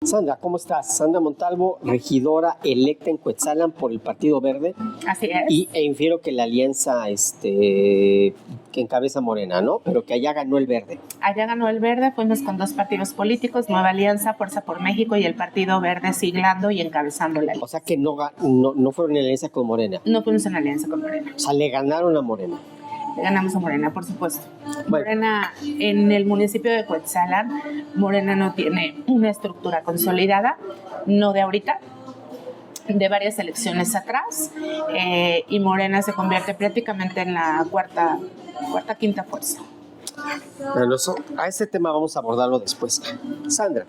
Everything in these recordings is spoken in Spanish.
Sandra, ¿cómo estás? Sandra Montalvo, regidora electa en Cuetzalan por el Partido Verde. Así es. E infiero que la alianza que encabeza Morena, ¿no? Pero que allá ganó el Verde. Allá ganó el Verde, fuimos con dos partidos políticos, Nueva Alianza, Fuerza por México y el Partido Verde siglando y encabezando la alianza. O sea que no fueron en alianza con Morena. No fuimos en alianza con Morena. O sea, le ganaron a Morena. Le ganamos a Morena, por supuesto. Bueno. Morena, en el municipio de Cuetzalan, Morena no tiene una estructura consolidada, no de ahorita, de varias elecciones atrás, y Morena se convierte prácticamente en la quinta fuerza. Bueno, a ese tema vamos a abordarlo después. Sandra,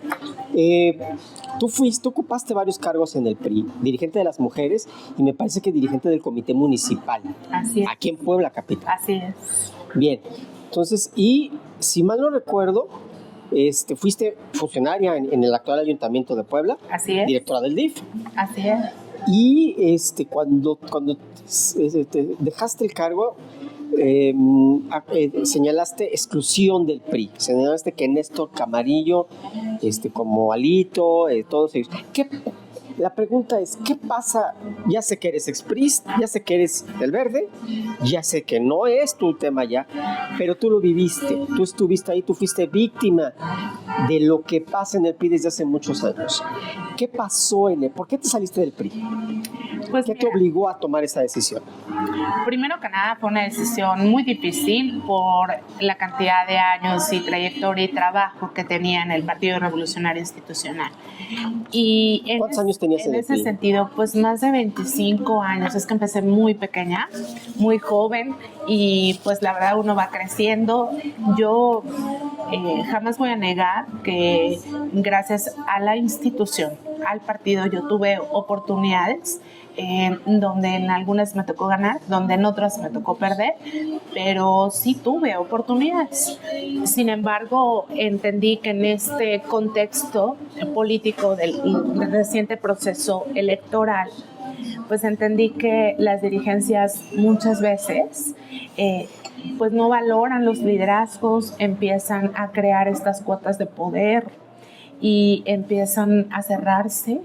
tú ocupaste varios cargos en el PRI, dirigente de las mujeres y me parece que dirigente del comité municipal. Así es. Aquí en Puebla capital. Así es. Bien, entonces, y si mal no recuerdo, fuiste funcionaria en el actual Ayuntamiento de Puebla. Así es. Directora del DIF. Así es. Y cuando dejaste el cargo, señalaste exclusión del PRI, señalaste que Néstor Camarillo, como Alito, todos ellos. La pregunta es, ¿qué pasa? Ya sé que eres exprista, ya sé que eres del Verde, ya sé que no es tu tema ya, pero tú lo viviste, tú estuviste ahí, tú fuiste víctima de lo que pasa en el PRI desde hace muchos años. ¿Qué pasó ¿Por qué te saliste del PRI? Pues ¿Qué te obligó a tomar esa decisión? Primero que nada fue una decisión muy difícil por la cantidad de años y trayectoria y trabajo que tenía en el Partido Revolucionario Institucional. Y ¿Cuántos años tenías en el PRI? ese sentido, pues más de 25 años. Es que empecé muy pequeña, muy joven y pues la verdad uno va creciendo. Yo jamás voy a negar que gracias a la institución, al partido, yo tuve oportunidades donde en algunas me tocó ganar, donde en otras me tocó perder, pero sí tuve oportunidades. Sin embargo, entendí que en este contexto político del reciente proceso electoral, pues entendí que las dirigencias muchas veces pues no valoran los liderazgos, empiezan a crear estas cuotas de poder y empiezan a cerrarse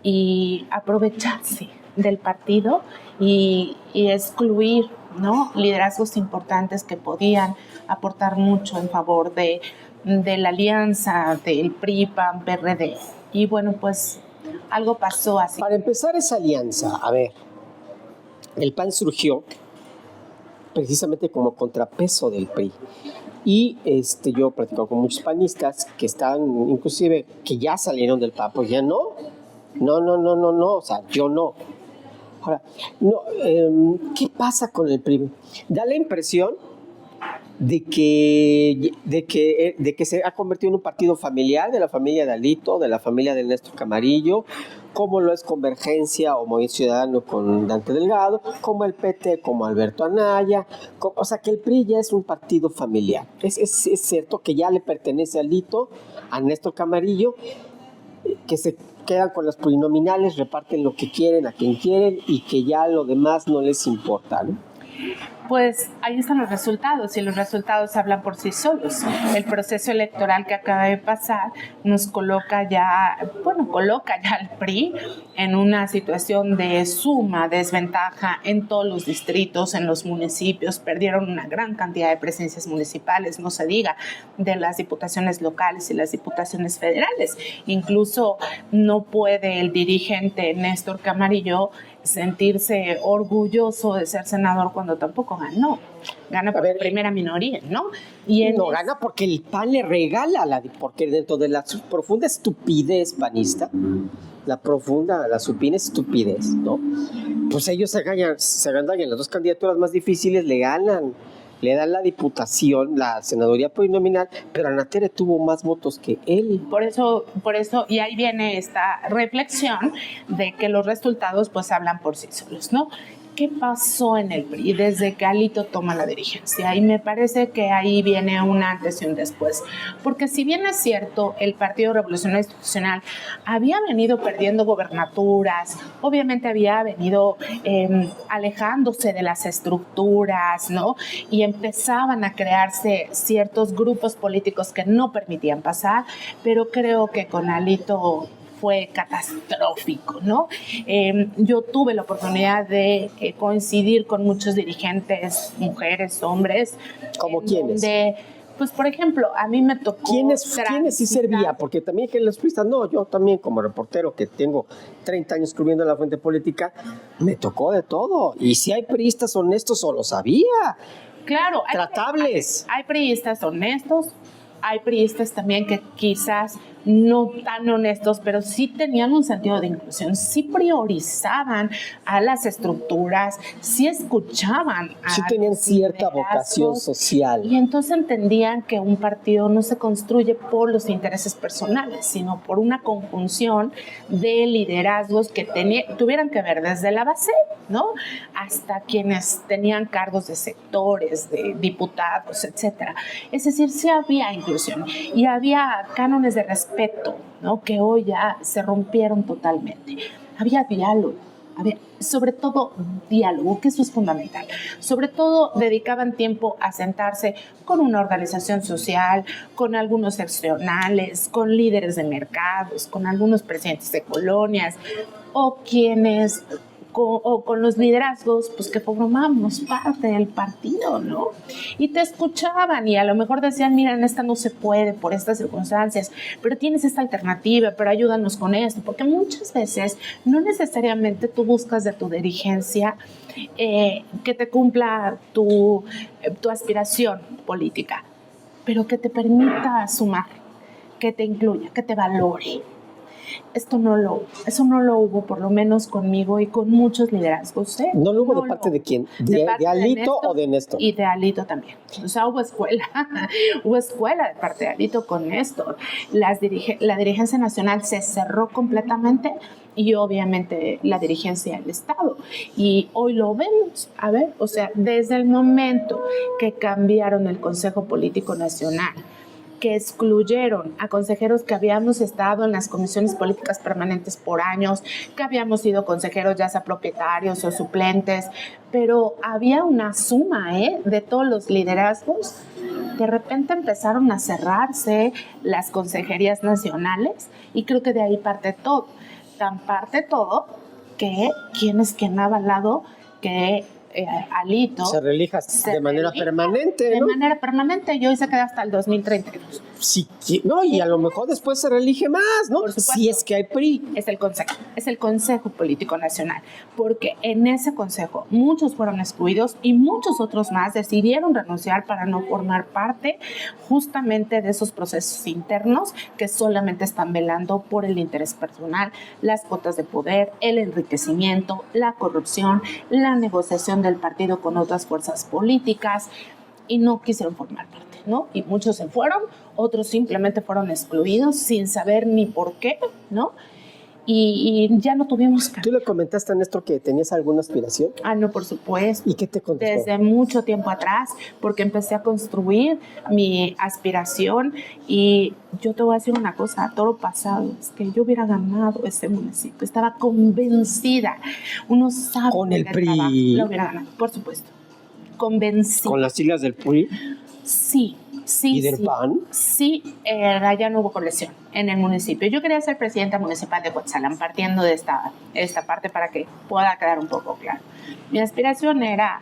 y aprovecharse del partido y excluir, ¿no?, liderazgos importantes que podían aportar mucho en favor de la alianza del PRI, PAN, PRD. Y bueno, pues algo pasó así. Para empezar esa alianza, a ver, el PAN surgió precisamente como contrapeso del PRI. Y yo he platicado con muchos panistas que están, inclusive, que ya salieron del PAN, pues ya no, o sea, yo no. Ahora, ¿qué pasa con el PRI? Da la impresión de que se ha convertido en un partido familiar, de la familia de Alito, de la familia de Néstor Camarillo, como lo es Convergencia o Movimiento Ciudadano con Dante Delgado, como el PT, como Alberto Anaya, o sea que el PRI ya es un partido familiar. Es cierto que ya le pertenece a Alito, a Néstor Camarillo, que se quedan con las plurinominales, reparten lo que quieren a quien quieren y que ya lo demás no les importa, ¿no? Pues ahí están los resultados y los resultados hablan por sí solos. El proceso electoral que acaba de pasar nos coloca ya al PRI en una situación de suma desventaja en todos los distritos, en los municipios. Perdieron una gran cantidad de presencias municipales, no se diga de las diputaciones locales y las diputaciones federales. Incluso no puede el dirigente Néstor Camarillo sentirse orgulloso de ser senador cuando tampoco ganó. Gana por primera minoría, ¿no? Gana porque el PAN le regala, porque dentro de la profunda estupidez panista, la supina estupidez, ¿no? Pues ellos se ganan las dos candidaturas más difíciles, le dan la diputación, la senaduría plurinominal, pero Ana Tere tuvo más votos que él. Por eso, y ahí viene esta reflexión de que los resultados pues hablan por sí solos, ¿no? ¿Qué pasó en el PRI desde que Alito toma la dirigencia? Y me parece que ahí viene un antes y un después. Porque si bien es cierto, el Partido Revolucionario Institucional había venido perdiendo gobernaturas, obviamente había venido alejándose de las estructuras, ¿no? Y empezaban a crearse ciertos grupos políticos que no permitían pasar, pero creo que con Alito fue catastrófico, ¿no? Yo tuve la oportunidad de coincidir con muchos dirigentes, mujeres, hombres. ¿Como quiénes? Pues, por ejemplo, a mí me tocó... ¿Quiénes sí servía? Porque también que los priistas, no, yo también como reportero que tengo 30 años escribiendo en La Fuente Política, me tocó de todo. Y si hay priistas honestos, o lo sabía. Claro. Tratables. Hay priistas honestos, hay priistas también que quizás no tan honestos, pero sí tenían un sentido de inclusión, sí priorizaban a las estructuras, sí escuchaban a sí tenían cierta vocación social. Y entonces entendían que un partido no se construye por los intereses personales, sino por una conjunción de liderazgos que tuvieran que ver desde la base, ¿no? Hasta quienes tenían cargos de sectores, de diputados, etcétera. Es decir, sí había inclusión y había cánones de respeto, ¿no? Que hoy ya se rompieron totalmente. Había diálogo, sobre todo diálogo, que eso es fundamental. Sobre todo dedicaban tiempo a sentarse con una organización social, con algunos seccionales, con líderes de mercados, con algunos presidentes de colonias o quienes... o con los liderazgos pues que formábamos parte del partido, ¿no? Y te escuchaban y a lo mejor decían, mira, esta no se puede por estas circunstancias, pero tienes esta alternativa, pero ayúdanos con esto, porque muchas veces no necesariamente tú buscas de tu dirigencia que te cumpla tu aspiración política, pero que te permita sumar, que te incluya, que te valore. Eso no lo hubo, por lo menos conmigo y con muchos liderazgos. ¿No lo hubo de parte de quién? ¿De Alito o de Néstor? Y de Alito también. O sea, hubo escuela de parte de Alito con Néstor. La dirigencia nacional se cerró completamente y obviamente la dirigencia del Estado. Y hoy lo vemos, o sea, desde el momento que cambiaron el Consejo Político Nacional, que excluyeron a consejeros que habíamos estado en las comisiones políticas permanentes por años, que habíamos sido consejeros ya sea propietarios o suplentes, pero había una suma de todos los liderazgos. De repente empezaron a cerrarse las consejerías nacionales y creo que de ahí parte todo. Tan parte todo que quien ha avalado que Alito se reelija de manera permanente, ¿no? De manera permanente, y hoy se queda hasta el 2032. Sí, no, y a lo mejor después se reelige más, ¿no? Por supuesto. Si es que hay PRI. Es el Consejo Político Nacional, porque en ese consejo muchos fueron excluidos y muchos otros más decidieron renunciar para no formar parte justamente de esos procesos internos que solamente están velando por el interés personal, las cuotas de poder, el enriquecimiento, la corrupción, la negociación del partido con otras fuerzas políticas, y no quisieron formar parte, ¿no? Y muchos se fueron, otros simplemente fueron excluidos sin saber ni por qué, ¿no? Y ya no tuvimos cambio. ¿Tú le comentaste a Néstor que tenías alguna aspiración? No, por supuesto. ¿Y qué te contestó? Desde mucho tiempo atrás, porque empecé a construir mi aspiración, y yo te voy a decir una cosa, a toro pasado, es que yo hubiera ganado ese municipio. Estaba convencida. Uno sabe ¿Con el PRI? Lo hubiera ganado, por supuesto. Convencida. ¿Con las siglas del PRI? Sí. ¿Y del PAN? Sí, ya no hubo coalición en el municipio. Yo quería ser presidenta municipal de Cuetzalan, partiendo de esta parte para que pueda quedar un poco claro. Mi aspiración era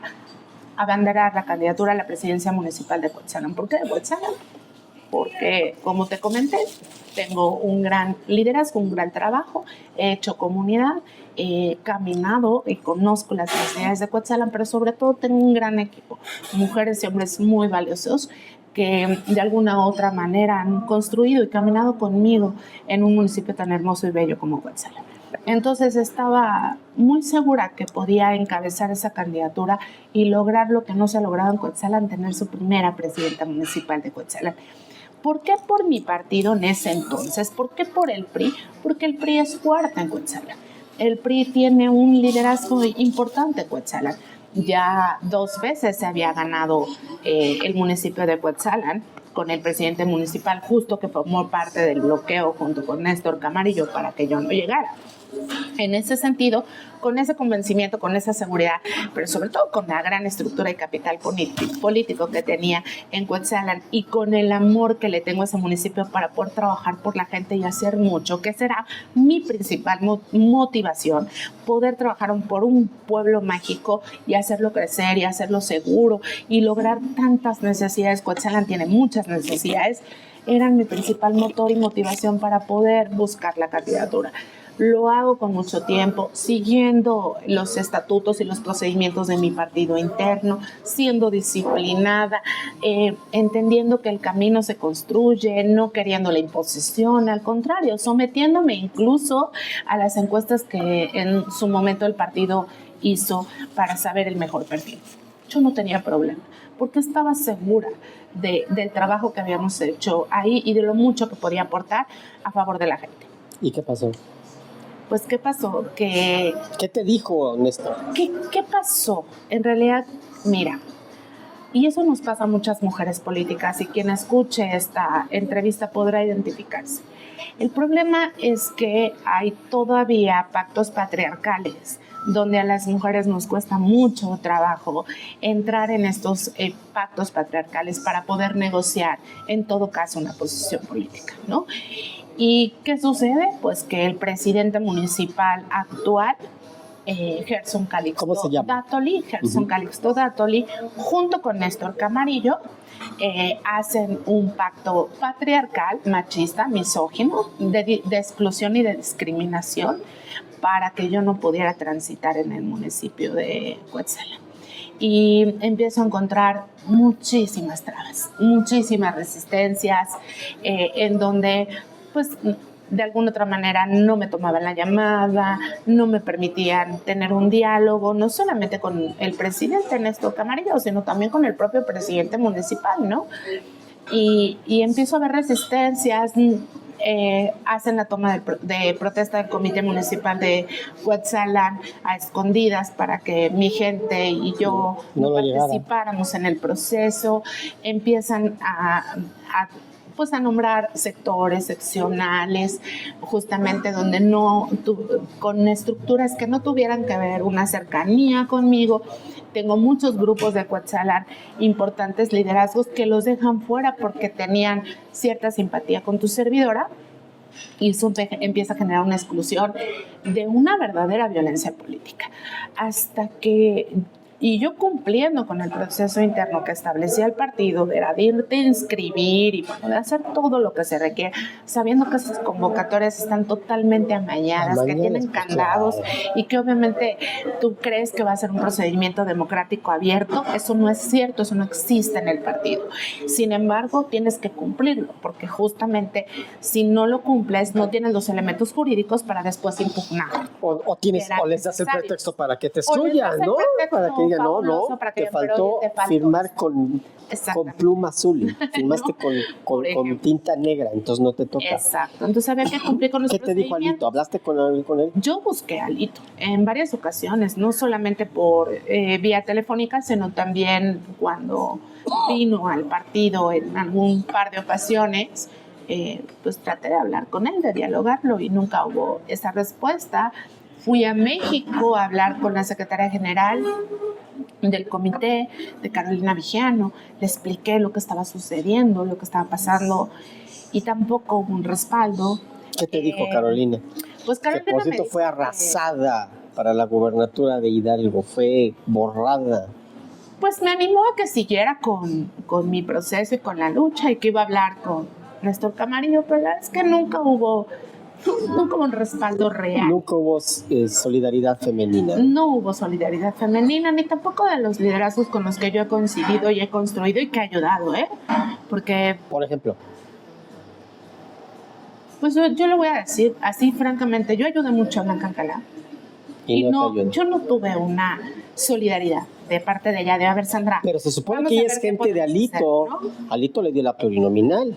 abanderar la candidatura a la presidencia municipal de Cuetzalan. ¿Por qué de Cuetzalan? Porque, como te comenté, tengo un gran liderazgo, un gran trabajo, he hecho comunidad, he caminado y conozco las necesidades de Cuetzalan, pero sobre todo tengo un gran equipo, mujeres y hombres muy valiosos que de alguna u otra manera han construido y caminado conmigo en un municipio tan hermoso y bello como Cuetzalan. Entonces estaba muy segura que podía encabezar esa candidatura y lograr lo que no se ha logrado en Cuetzalan, tener su primera presidenta municipal de Cuetzalan. ¿Por qué por mi partido en ese entonces? ¿Por qué por el PRI? Porque el PRI es fuerte en Cuetzalan. el PRI tiene un liderazgo importante en Cuetzalan. Ya 2 veces se había ganado el municipio de Cuetzalan con el presidente municipal, justo que formó parte del bloqueo junto con Néstor Camarillo para que yo no llegara. En ese sentido, con ese convencimiento, con esa seguridad, pero sobre todo con la gran estructura y capital político que tenía en Cuetzalan y con el amor que le tengo a ese municipio para poder trabajar por la gente y hacer mucho, que será mi principal motivación, poder trabajar por un pueblo mágico y hacerlo crecer y hacerlo seguro y lograr tantas necesidades. Cuetzalan tiene muchas necesidades, eran mi principal motor y motivación para poder buscar la candidatura. Lo hago con mucho tiempo, siguiendo los estatutos y los procedimientos de mi partido interno, siendo disciplinada, entendiendo que el camino se construye, no queriendo la imposición, al contrario, sometiéndome incluso a las encuestas que en su momento el partido hizo para saber el mejor perfil. Yo no tenía problema, porque estaba segura del trabajo que habíamos hecho ahí y de lo mucho que podía aportar a favor de la gente. ¿Y qué pasó? Pues, ¿qué pasó? ¿Qué te dijo Néstor? ¿Qué pasó? En realidad, mira, y eso nos pasa a muchas mujeres políticas y quien escuche esta entrevista podrá identificarse. El problema es que hay todavía pactos patriarcales donde a las mujeres nos cuesta mucho trabajo entrar en estos pactos patriarcales para poder negociar, en todo caso, una posición política, ¿no? ¿Y qué sucede? Pues que el presidente municipal actual, Gerson Calixto Dátoli, Calixto Dátoli, junto con Néstor Camarillo, hacen un pacto patriarcal, machista, misógino, de exclusión y de discriminación para que yo no pudiera transitar en el municipio de Cuetzalan. Y empiezo a encontrar muchísimas trabas, muchísimas resistencias, en donde pues de alguna otra manera no me tomaban la llamada, no me permitían tener un diálogo, no solamente con el presidente Néstor Camarillo, sino también con el propio presidente municipal, ¿no? Y empiezo a ver resistencias, hacen la toma de protesta del comité municipal de Cuetzalan a escondidas para que mi gente y yo no participáramos en el proceso, empiezan a nombrar sectores seccionales, justamente donde con estructuras que no tuvieran que ver una cercanía conmigo. Tengo muchos grupos de Cuetzalan, importantes liderazgos que los dejan fuera porque tenían cierta simpatía con tu servidora, y eso empieza a generar una exclusión de una verdadera violencia política. Hasta que... Y yo cumpliendo con el proceso interno que establecía el partido, de irte a inscribir y de hacer todo lo que se requiere, sabiendo que esas convocatorias están totalmente amañadas, que tienen candados y que obviamente tú crees que va a ser un procedimiento democrático abierto. Eso no es cierto, eso no existe en el partido. Sin embargo, tienes que cumplirlo, porque justamente si no lo cumples, no tienes los elementos jurídicos para después impugnar. O les das el pretexto para que te excluyan, ¿no? Para que no, te faltó firmar con pluma azul, firmaste con tinta negra, entonces no te toca. Exacto, entonces había que cumplir con los ¿Qué te dijo Alito? ¿Hablaste con él? Yo busqué a Alito en varias ocasiones, no solamente por vía telefónica, sino también cuando vino al partido en algún par de ocasiones. Pues traté de hablar con él, de dialogarlo, y nunca hubo esa respuesta. Fui a México a hablar con la secretaria general del comité, de Carolina Vigiano. Le expliqué lo que estaba sucediendo, lo que estaba pasando, y tampoco hubo un respaldo. ¿Qué te dijo Carolina? Pues Carolina, que por cierto fue arrasada para la gubernatura de Hidalgo, fue borrada. Pues me animó a que siguiera con mi proceso y con la lucha, y que iba a hablar con Néstor Camarillo, pero la verdad es que nunca hubo un respaldo real. Nunca hubo solidaridad femenina. No hubo solidaridad femenina, ni tampoco de los liderazgos con los que yo he coincidido y he construido y que he ayudado, porque... Por ejemplo. Pues yo le voy a decir así francamente, yo ayudé mucho a Blanca Alcalá. Y yo no tuve una solidaridad de parte de ella, de a ver, Sandra. Pero se supone que ella es gente de Alito. Hacer, ¿no? Alito le dio la plurinominal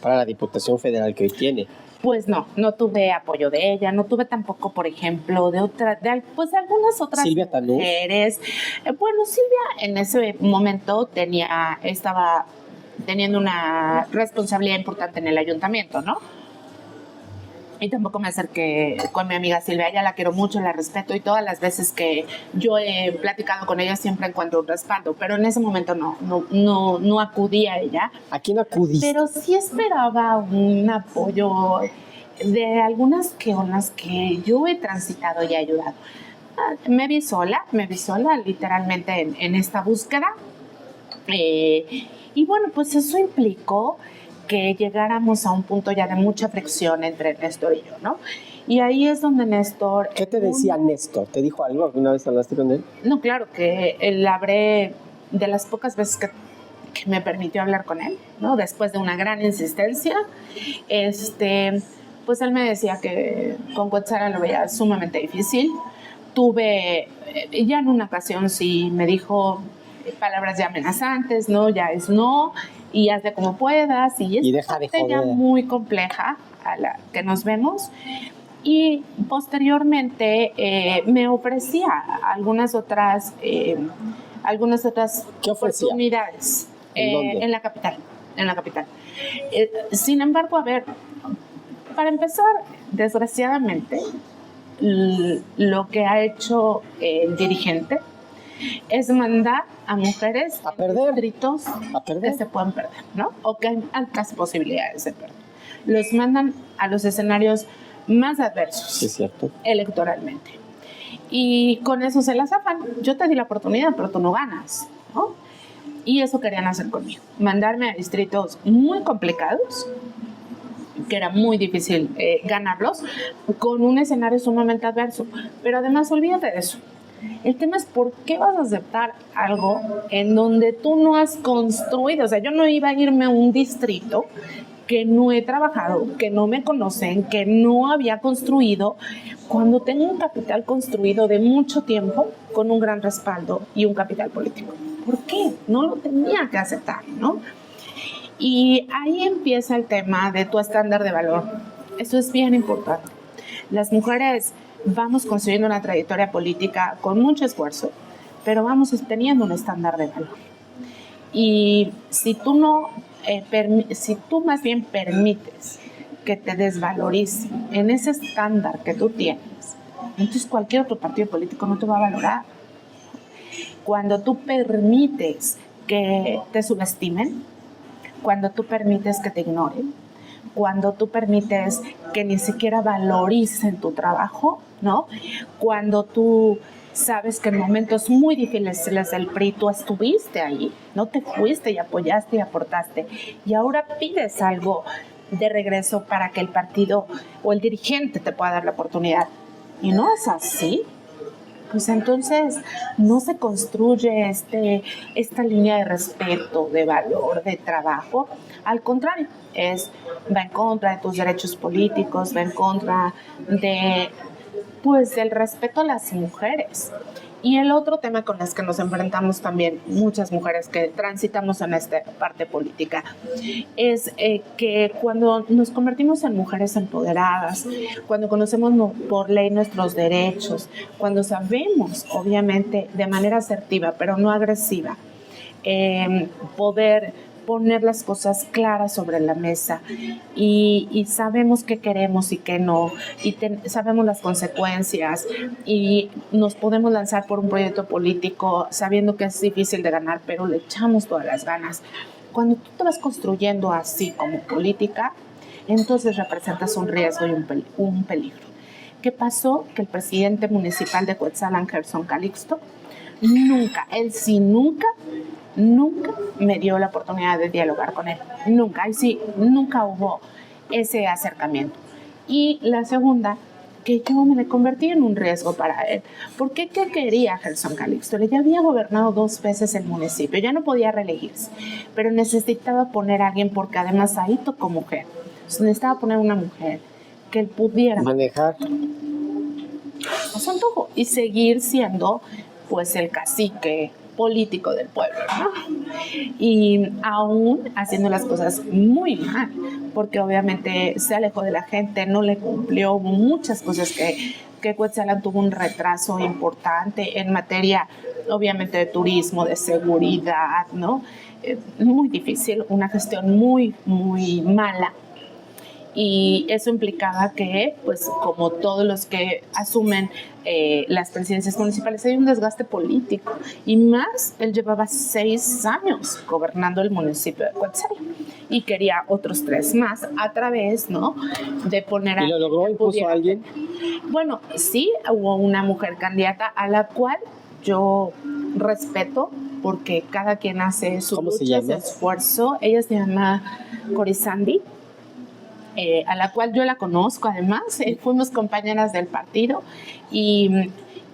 para la Diputación Federal que hoy tiene. Pues no tuve apoyo de ella, no tuve tampoco, por ejemplo, pues de algunas otras Silvia Tanús. mujeres. Bueno, Silvia en ese momento estaba teniendo una responsabilidad importante en el ayuntamiento, ¿no? Y tampoco me acerqué con mi amiga Silvia, ella la quiero mucho, la respeto y todas las veces que yo he platicado con ella siempre encuentro un respaldo, pero en ese momento no acudí a ella. ¿A quién acudiste? Pero sí esperaba un apoyo de algunas con las que yo he transitado y ayudado. Me vi sola literalmente en esta búsqueda. Y bueno, pues eso implicó que llegáramos a un punto ya de mucha fricción entre Néstor y yo, ¿no? Y ahí es donde Néstor... ¿Qué te decía Néstor? ¿Te dijo algo? ¿Alguna vez hablaste con él? No, claro, que él habré de las pocas veces que me permitió hablar con él, ¿no? Después de una gran insistencia, pues él me decía que con Quetzala lo veía sumamente difícil. Ya en una ocasión sí me dijo palabras ya amenazantes, ¿no? Ya es no, y hazle como puedas, y deja de joder. Ya muy compleja a la que nos vemos. Y posteriormente me ofrecía algunas otras oportunidades en la capital. Sin embargo, a ver, para empezar, desgraciadamente, lo que ha hecho el dirigente es mandar a mujeres a perder, distritos que se pueden perder, ¿no? O que hay altas posibilidades de perder. Los mandan a los escenarios más adversos, sí, es cierto, electoralmente. Y con eso se la zafan. Yo te di la oportunidad, pero tú no ganas, ¿no? Y eso querían hacer conmigo. Mandarme a distritos muy complicados, que era muy difícil ganarlos, con un escenario sumamente adverso. Pero además, olvídate de eso. El tema es por qué vas a aceptar algo en donde tú no has construido. O sea, yo no iba a irme a un distrito que no he trabajado, que no me conocen, que no había construido, cuando tengo un capital construido de mucho tiempo con un gran respaldo y un capital político. ¿Por qué? No lo tenía que aceptar, ¿no? Y ahí empieza el tema de tu estándar de valor. Eso es bien importante. Las mujeres vamos construyendo una trayectoria política con mucho esfuerzo, pero vamos teniendo un estándar de valor. Y si tú más bien permites que te desvaloricen en ese estándar que tú tienes, entonces cualquier otro partido político no te va a valorar. Cuando tú permites que te subestimen, cuando tú permites que te ignoren, cuando tú permites que ni siquiera valoricen tu trabajo, ¿no? Cuando tú sabes que en momentos muy difíciles del PRI tú estuviste ahí, no te fuiste y apoyaste y aportaste, y ahora pides algo de regreso para que el partido o el dirigente te pueda dar la oportunidad. Y no es así. Pues entonces no se construye esta línea de respeto, de valor, de trabajo. Al contrario, va en contra de tus derechos políticos, va en contra del respeto a las mujeres. Y el otro tema con el que nos enfrentamos también muchas mujeres que transitamos en esta parte política es que cuando nos convertimos en mujeres empoderadas, cuando conocemos por ley nuestros derechos, cuando sabemos, obviamente, de manera asertiva, pero no agresiva, poder poner las cosas claras sobre la mesa y sabemos qué queremos y qué no, y sabemos las consecuencias y nos podemos lanzar por un proyecto político sabiendo que es difícil de ganar, pero le echamos todas las ganas. Cuando tú te vas construyendo así como política, entonces representas un riesgo y un peligro. ¿Qué pasó? Que el presidente municipal de Cuetzalan, Gerson Calixto, nunca me dio la oportunidad de dialogar con él. Nunca hubo ese acercamiento. Y la segunda, que yo me convertí en un riesgo para él. ¿Por qué? ¿Qué quería Gerson Calixto? Él ya había gobernado 2 veces el municipio, ya no podía reelegirse, pero necesitaba poner a alguien porque además ahí tocó mujer. Entonces necesitaba poner una mujer que él pudiera manejar a su antojo y seguir siendo pues el cacique político del pueblo, ¿no? Y aún haciendo las cosas muy mal, porque obviamente se alejó de la gente, no le cumplió muchas cosas que Cuetzalan tuvo un retraso importante en materia, obviamente, de turismo, de seguridad, ¿no? Muy difícil, una gestión muy, muy mala. Y eso implicaba que, pues, como todos los que asumen las presidencias municipales, hay un desgaste político. Y más, él llevaba 6 años gobernando el municipio de Cuetzalan y quería otros 3 más a través, ¿no?, de poner a... ¿Y lo logró? ¿Impuso a alguien? Bueno, sí, hubo una mujer candidata a la cual yo respeto, porque cada quien hace su lucha, su esfuerzo. Ella se llama Corisandi, a la cual yo la conozco además, fuimos compañeras del partido y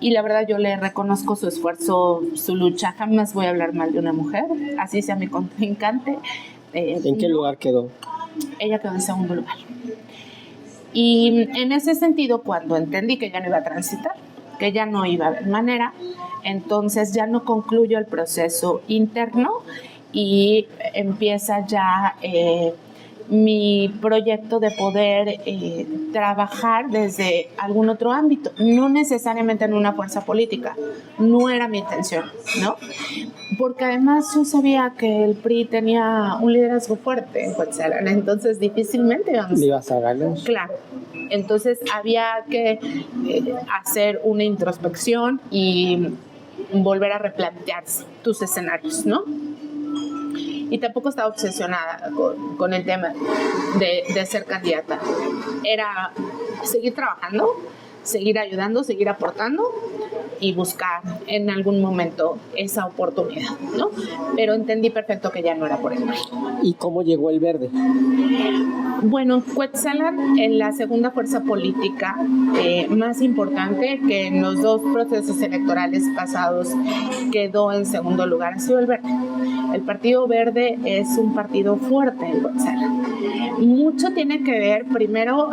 la verdad yo le reconozco su esfuerzo, su lucha. Jamás voy a hablar mal de una mujer, así sea mi contrincante. ¿En qué lugar quedó? Ella quedó en segundo lugar. Y en ese sentido, cuando entendí que ya no iba a transitar, que ya no iba a haber manera, entonces ya no concluyo el proceso interno y empieza ya mi proyecto de poder trabajar desde algún otro ámbito, no necesariamente en una fuerza política, no era mi intención, ¿no? Porque además yo sabía que el PRI tenía un liderazgo fuerte en Cuetzalan, entonces difícilmente ibas a ganar. Claro, entonces había que hacer una introspección y volver a replantearse tus escenarios, ¿no? Y tampoco estaba obsesionada con el tema de ser candidata. Era seguir trabajando, seguir ayudando, seguir aportando y buscar en algún momento esa oportunidad, ¿no? Pero entendí perfecto que ya no era por el PRI. ¿Y cómo llegó el Verde? Bueno, Cuetzalan, en la segunda fuerza política más importante, que en los 2 procesos electorales pasados quedó en segundo lugar, ha sido el Verde. El Partido Verde es un partido fuerte en Cuetzalan. Mucho tiene que ver, primero,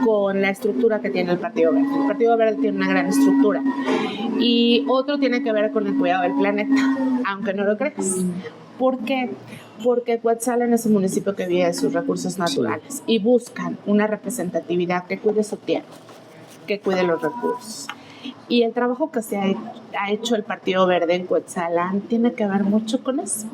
con la estructura que tiene el Partido Verde. El Partido Verde tiene una gran estructura. Y otro tiene que ver con el cuidado del planeta, aunque no lo creas. ¿Por qué? Porque Cuetzalan es un municipio que vive de sus recursos naturales y buscan una representatividad que cuide su tierra, que cuide los recursos. Y el trabajo que se ha hecho el Partido Verde en Cuetzalan tiene que ver mucho con eso.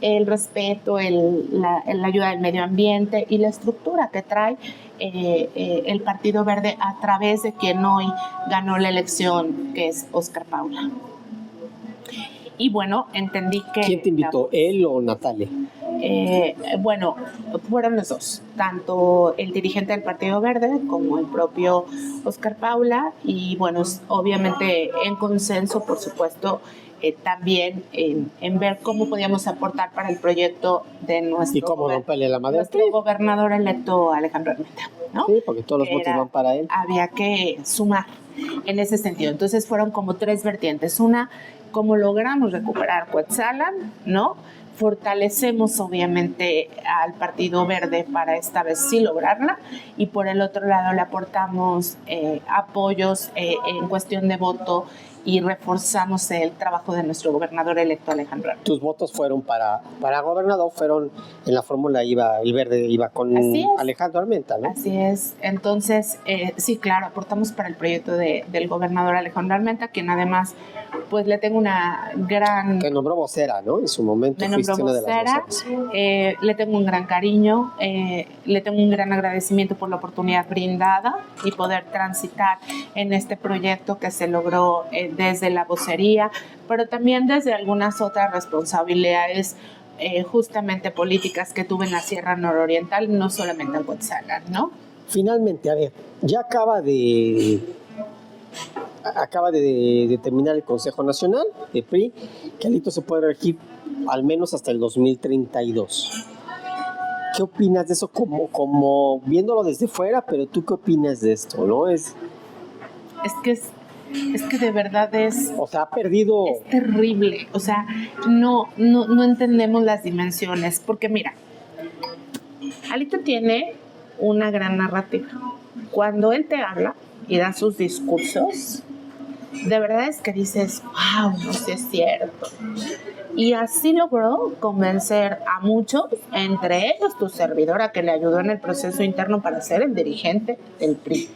El respeto, la ayuda del medio ambiente y la estructura que trae el Partido Verde a través de quien hoy ganó la elección, que es Óscar Paula. Y bueno, entendí que... ¿Quién te invitó, él o Natalia? Bueno, fueron los dos, tanto el dirigente del Partido Verde como el propio Óscar Paula, y bueno, obviamente en consenso, por supuesto, también en ver cómo podíamos aportar para el proyecto de nuestro, nuestro gobernador electo Alejandro Armenta, ¿no? Sí, porque todos los votos van para él. Había que sumar en ese sentido. Entonces fueron como 3 vertientes. Una, cómo logramos recuperar Cuetzalan, ¿no? Fortalecemos obviamente al Partido Verde para esta vez sí lograrla, y por el otro lado le aportamos apoyos en cuestión de voto y reforzamos el trabajo de nuestro gobernador electo Alejandro Armenta. Tus votos fueron para gobernador, fueron en la fórmula, el Verde iba con Alejandro Armenta, ¿no? Así es. Entonces, sí, claro, aportamos para el proyecto del gobernador Alejandro Armenta, quien además, pues le tengo una gran... Que nombró vocera, ¿no? En su momento fuiste una de las voceras. Le tengo un gran cariño, le tengo un gran agradecimiento por la oportunidad brindada y poder transitar en este proyecto que se logró desde la vocería, pero también desde algunas otras responsabilidades justamente políticas que tuve en la Sierra Nororiental, no solamente en Cuetzalan, ¿no? Finalmente, a ver, ya acaba de terminar el Consejo Nacional de PRI, que Alito se puede regir al menos hasta el 2032. ¿Qué opinas de eso? Como viéndolo desde fuera, pero tú qué opinas de esto, ¿no? Es que de verdad o sea, ha perdido... Es terrible, o sea, no entendemos las dimensiones, porque mira, Alito tiene una gran narrativa. Cuando él te habla y da sus discursos, de verdad es que dices, wow, no sé si es cierto. Y así logró convencer a muchos, entre ellos tu servidora, que le ayudó en el proceso interno para ser el dirigente del PRI.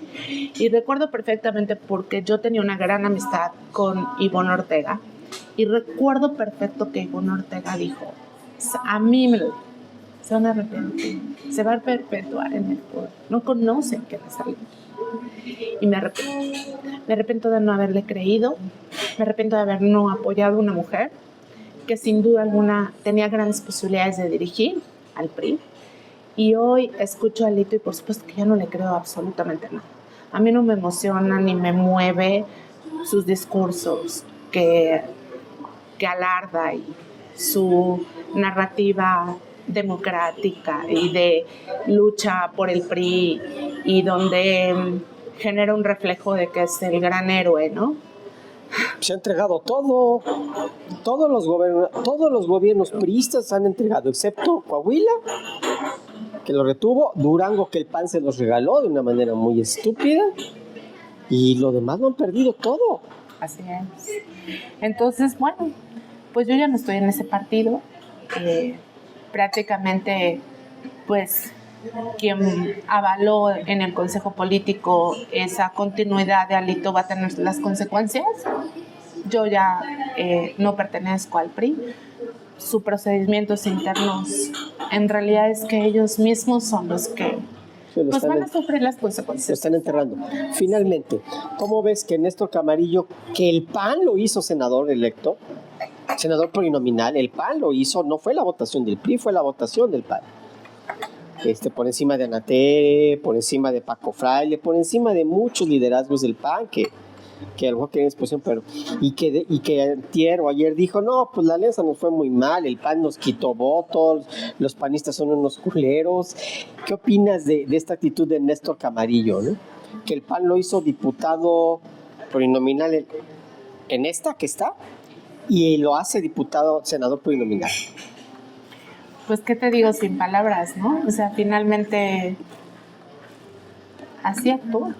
Y recuerdo perfectamente porque yo tenía una gran amistad con Ivonne Ortega. Y recuerdo perfecto que Ivonne Ortega dijo, a mí me lo dijo, se van a arrepentir, se va a perpetuar en el poder, no conocen que les salió. Y me arrepiento de no haberle creído, me arrepiento de haber no apoyado a una mujer que sin duda alguna tenía grandes posibilidades de dirigir al PRI. Y hoy escucho a Alito y por supuesto que ya no le creo absolutamente nada. A mí no me emociona ni me mueve sus discursos que alarda y su narrativa democrática y de lucha por el PRI y donde genera un reflejo de que es el gran héroe, ¿no? Se ha entregado todo, todos los gobiernos priistas han entregado, excepto Coahuila, que lo retuvo, Durango, que el PAN se los regaló de una manera muy estúpida, y lo demás lo han perdido todo. Así es. Entonces, bueno, pues yo ya no estoy en ese partido. Prácticamente, pues, quien avaló en el Consejo Político esa continuidad de Alito va a tener las consecuencias. Yo ya no pertenezco al PRI. Sus procedimientos internos, en realidad es que ellos mismos son los que pues van a sufrir las consecuencias. Lo están enterrando. Finalmente, ¿cómo ves que Néstor Camarillo, que el PAN lo hizo senador electo, senador plurinominal, el PAN lo hizo, no fue la votación del PRI, fue la votación del PAN? Por encima de Ana Tere, por encima de Paco Fraile, por encima de muchos liderazgos del PAN que a lo mejor tienen exposición, pero y que antier o ayer dijo, no, pues la alianza nos fue muy mal, el PAN nos quitó votos, los panistas son unos culeros. ¿Qué opinas de esta actitud de Néstor Camarillo, ¿no? Que el PAN lo hizo diputado plurinominal en esta que está y lo hace senador plurinominal? Pues, ¿qué te digo sin palabras, no? O sea, finalmente así actúa.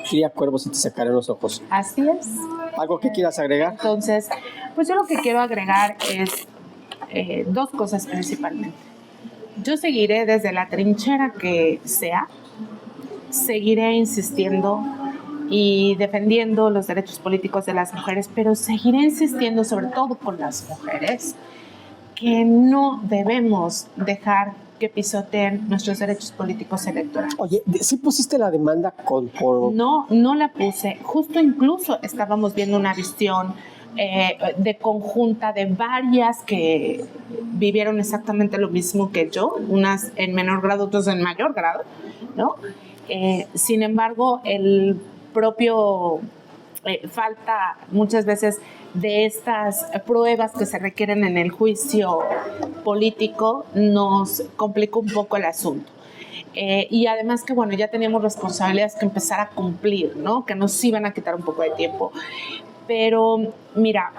Cría cuervos y te sacarán los ojos. Así es. ¿Algo que quieras agregar? Entonces, pues yo lo que quiero agregar es dos cosas principalmente. Yo seguiré desde la trinchera que sea, seguiré insistiendo y defendiendo los derechos políticos de las mujeres, pero seguiré insistiendo sobre todo con las mujeres que no debemos dejar que pisoteen nuestros derechos políticos electorales. Oye, ¿sí pusiste la demanda por...? No la puse. Justo incluso estábamos viendo una visión de conjunta de varias que vivieron exactamente lo mismo que yo, unas en menor grado, otras en mayor grado, ¿no? Sin embargo, el propio falta muchas veces de estas pruebas que se requieren en el juicio político nos complicó un poco el asunto. Y además que, bueno, ya teníamos responsabilidades que empezar a cumplir, ¿no? Que nos iban a quitar un poco de tiempo. Pero, mira,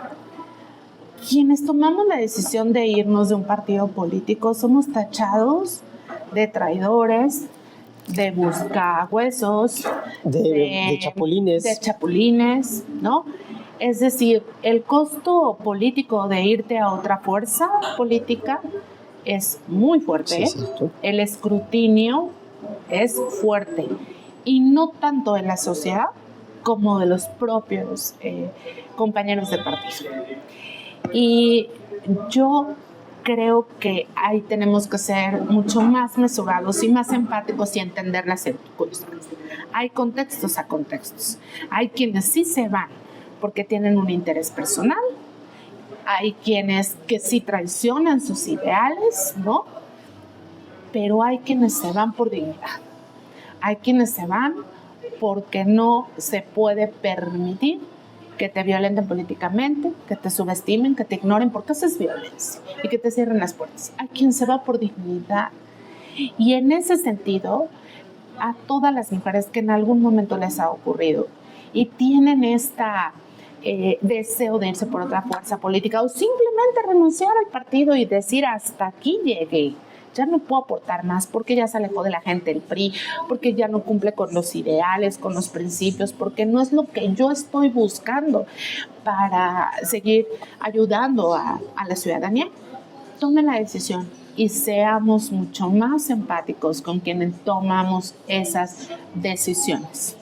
quienes tomamos la decisión de irnos de un partido político somos tachados de traidores, de buscahuesos, de chapulines. De chapulines, ¿no? Es decir, el costo político de irte a otra fuerza política es muy fuerte. Sí, el escrutinio es fuerte. Y no tanto de la sociedad como de los propios compañeros de partido. Y yo creo que ahí tenemos que ser mucho más mesurados y más empáticos y entender las circunstancias. Hay contextos a contextos. Hay quienes sí se van porque tienen un interés personal. Hay quienes que sí traicionan sus ideales, ¿no? Pero hay quienes se van por dignidad. Hay quienes se van porque no se puede permitir que te violenten políticamente, que te subestimen, que te ignoren, porque eso es violencia y que te cierren las puertas. Hay quien se va por dignidad. Y en ese sentido, a todas las mujeres que en algún momento les ha ocurrido y tienen esta deseo de irse por otra fuerza política o simplemente renunciar al partido y decir hasta aquí llegué, ya no puedo aportar más porque ya se alejó de la gente el PRI, porque ya no cumple con los ideales, con los principios, porque no es lo que yo estoy buscando para seguir ayudando a la ciudadanía. Tomen la decisión y seamos mucho más empáticos con quienes tomamos esas decisiones.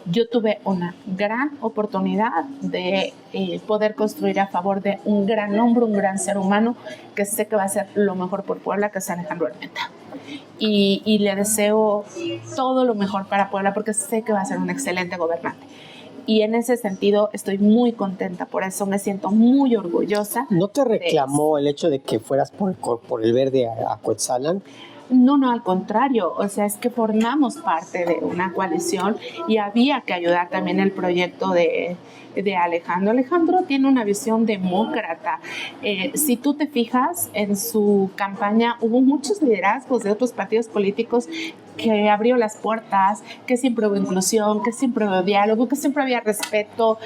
Yo tuve una gran oportunidad de poder construir a favor de un gran hombre, un gran ser humano que sé que va a hacer lo mejor por Puebla, que es Alejandro Armenta. Y le deseo todo lo mejor para Puebla porque sé que va a ser un excelente gobernante. Y en ese sentido estoy muy contenta, por eso me siento muy orgullosa. ¿No te reclamó el hecho de que fueras por el verde a Cuetzalan? No, al contrario, o sea, es que formamos parte de una coalición y había que ayudar también el proyecto de Alejandro. Alejandro tiene una visión demócrata. Si tú te fijas, en su campaña hubo muchos liderazgos de otros partidos políticos que abrió las puertas, que siempre hubo inclusión, que siempre hubo diálogo, que siempre había respeto.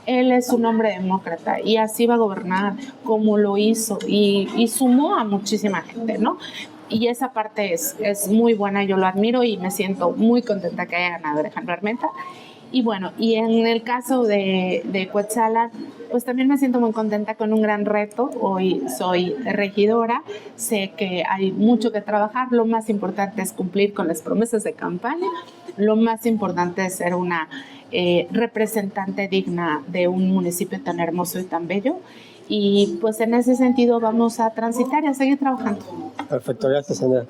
Él es un hombre demócrata y así va a gobernar como lo hizo y sumó a muchísima gente, ¿no? Y esa parte es muy buena, yo lo admiro y me siento muy contenta que haya ganado Alejandro Armenta. Y bueno, y en el caso de Cuetzalan, pues también me siento muy contenta con un gran reto. Hoy soy regidora, sé que hay mucho que trabajar, lo más importante es cumplir con las promesas de campaña, lo más importante es ser una representante digna de un municipio tan hermoso y tan bello. Y pues en ese sentido vamos a transitar y a seguir trabajando. Perfecto, gracias, Sandra.